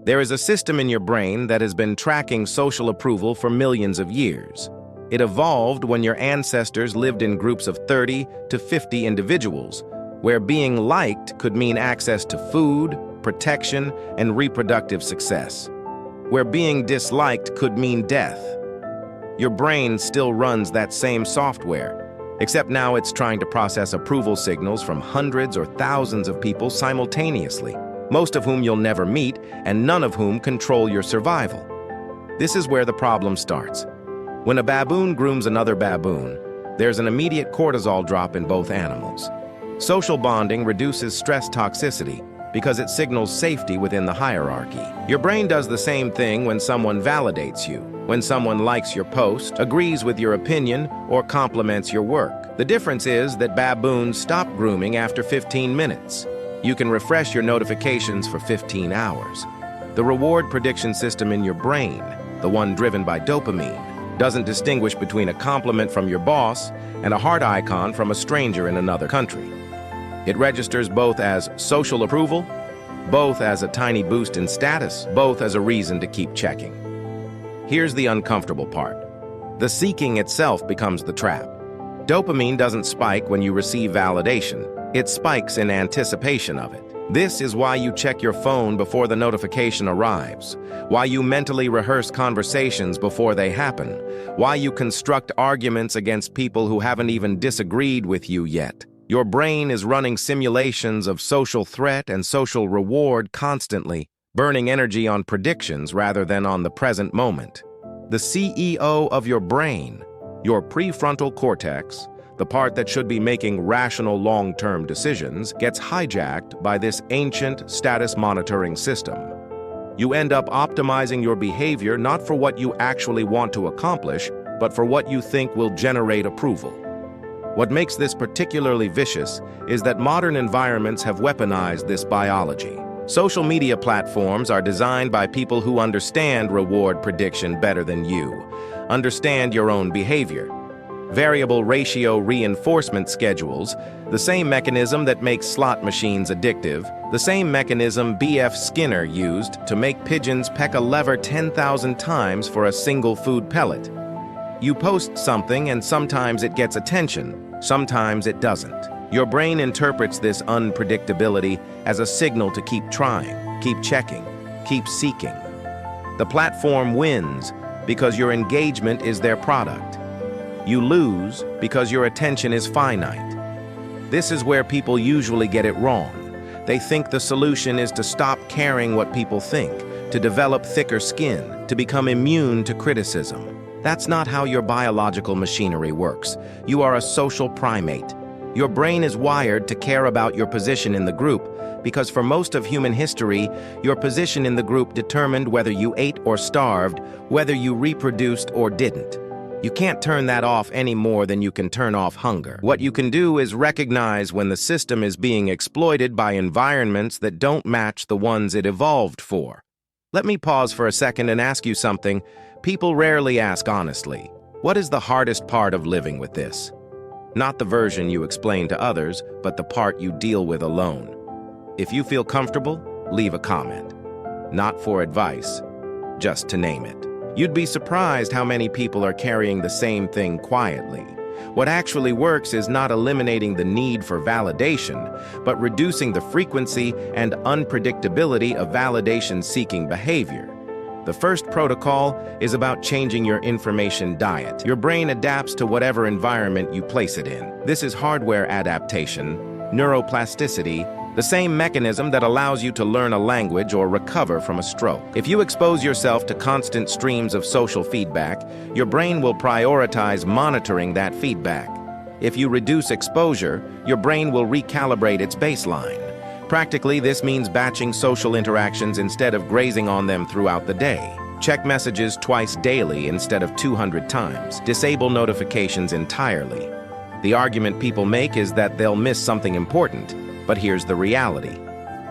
There is a system in your brain that has been tracking social approval for millions of years. It evolved when your ancestors lived in groups of 30 to 50 individuals, where being liked could mean access to food, protection, and reproductive success, where being disliked could mean death. Your brain still runs that same software, except now it's trying to process approval signals from hundreds or thousands of people simultaneously, most of whom you'll never meet and none of whom control your survival. This is where the problem starts. When a baboon grooms another baboon, there's an immediate cortisol drop in both animals. Social bonding reduces stress toxicity because it signals safety within the hierarchy. Your brain does the same thing when someone validates you, when someone likes your post, agrees with your opinion, or compliments your work. The difference is that baboons stop grooming after 15 minutes. You can refresh your notifications for 15 hours. The reward prediction system in your brain, the one driven by dopamine, doesn't distinguish between a compliment from your boss and a heart icon from a stranger in another country. It registers both as social approval, both as a tiny boost in status, both as a reason to keep checking. Here's the uncomfortable part. The seeking itself becomes the trap. Dopamine doesn't spike when you receive validation. It spikes in anticipation of it. This is why you check your phone before the notification arrives, why you mentally rehearse conversations before they happen, why you construct arguments against people who haven't even disagreed with you yet. Your brain is running simulations of social threat and social reward constantly, burning energy on predictions rather than on the present moment. The CEO of your brain, your prefrontal cortex, the part that should be making rational long-term decisions, gets hijacked by this ancient status monitoring system. You end up optimizing your behavior not for what you actually want to accomplish, but for what you think will generate approval. What makes this particularly vicious is that modern environments have weaponized this biology. Social media platforms are designed by people who understand reward prediction better than you, understand your own behavior. Variable ratio reinforcement schedules, the same mechanism that makes slot machines addictive, the same mechanism B.F. Skinner used to make pigeons peck a lever 10,000 times for a single food pellet. You post something and sometimes it gets attention, sometimes it doesn't. Your brain interprets this unpredictability as a signal to keep trying, keep checking, keep seeking. The platform wins because your engagement is their product. You lose because your attention is finite. This is where people usually get it wrong. They think the solution is to stop caring what people think, to develop thicker skin, to become immune to criticism. That's not how your biological machinery works. You are a social primate. Your brain is wired to care about your position in the group because for most of human history, your position in the group determined whether you ate or starved, whether you reproduced or didn't. You can't turn that off any more than you can turn off hunger. What you can do is recognize when the system is being exploited by environments that don't match the ones it evolved for. Let me pause for a second and ask you something. People rarely ask honestly. What is the hardest part of living with this? Not the version you explain to others, but the part you deal with alone. If you feel comfortable, leave a comment. Not for advice, just to name it. You'd be surprised how many people are carrying the same thing quietly. What actually works is not eliminating the need for validation, but reducing the frequency and unpredictability of validation-seeking behavior. The first protocol is about changing your information diet. Your brain adapts to whatever environment you place it in. This is hardware adaptation, neuroplasticity, the same mechanism that allows you to learn a language or recover from a stroke. If you expose yourself to constant streams of social feedback, your brain will prioritize monitoring that feedback. If you reduce exposure, your brain will recalibrate its baseline. Practically, this means batching social interactions instead of grazing on them throughout the day. Check messages twice daily instead of 200 times. Disable notifications entirely. The argument people make is that they'll miss something important. But here's the reality.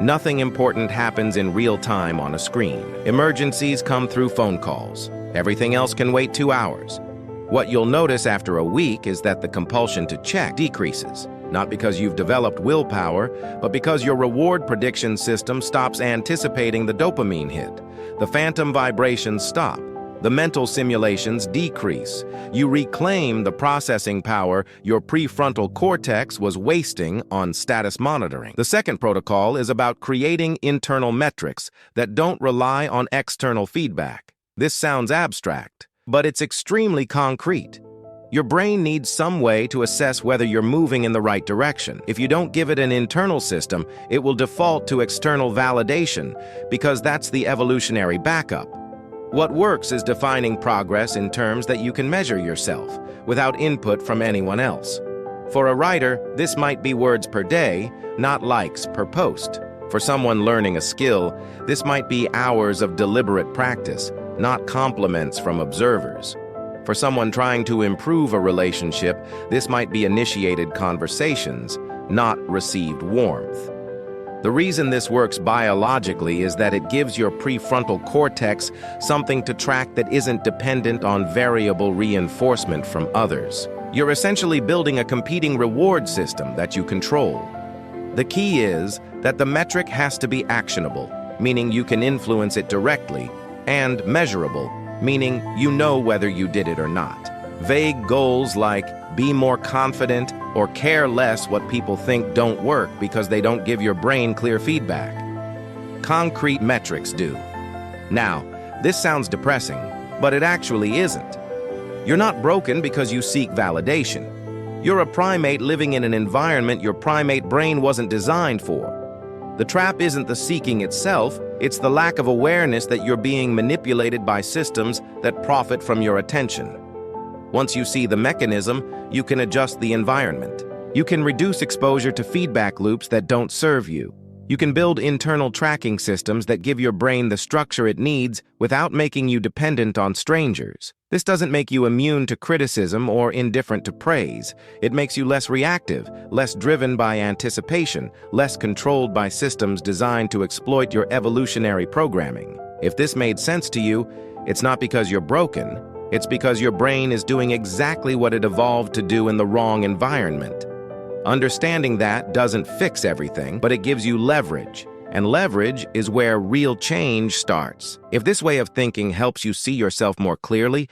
Nothing important happens in real time on a screen. Emergencies come through phone calls. Everything else can wait 2 hours. What you'll notice after a week is that the compulsion to check decreases, not because you've developed willpower, but because your reward prediction system stops anticipating the dopamine hit. The phantom vibrations stop. The mental simulations decrease. You reclaim the processing power your prefrontal cortex was wasting on status monitoring. The second protocol is about creating internal metrics that don't rely on external feedback. This sounds abstract, but it's extremely concrete. Your brain needs some way to assess whether you're moving in the right direction. If you don't give it an internal system, it will default to external validation because that's the evolutionary backup. What works is defining progress in terms that you can measure yourself, without input from anyone else. For a writer, this might be words per day, not likes per post. For someone learning a skill, this might be hours of deliberate practice, not compliments from observers. For someone trying to improve a relationship, this might be initiated conversations, not received warmth. The reason this works biologically is that it gives your prefrontal cortex something to track that isn't dependent on variable reinforcement from others. You're essentially building a competing reward system that you control. The key is that the metric has to be actionable, meaning you can influence it directly, and measurable, meaning you know whether you did it or not. Vague goals like be more confident or care less what people think don't work because they don't give your brain clear feedback. Concrete metrics do. Now, this sounds depressing, but it actually isn't. You're not broken because you seek validation. You're a primate living in an environment your primate brain wasn't designed for. The trap isn't the seeking itself, it's the lack of awareness that you're being manipulated by systems that profit from your attention. Once you see the mechanism, you can adjust the environment. You can reduce exposure to feedback loops that don't serve you. You can build internal tracking systems that give your brain the structure it needs without making you dependent on strangers. This doesn't make you immune to criticism or indifferent to praise. It makes you less reactive, less driven by anticipation, less controlled by systems designed to exploit your evolutionary programming. If this made sense to you, it's not because you're broken. It's because your brain is doing exactly what it evolved to do in the wrong environment. Understanding that doesn't fix everything, but it gives you leverage. And leverage is where real change starts. If this way of thinking helps you see yourself more clearly,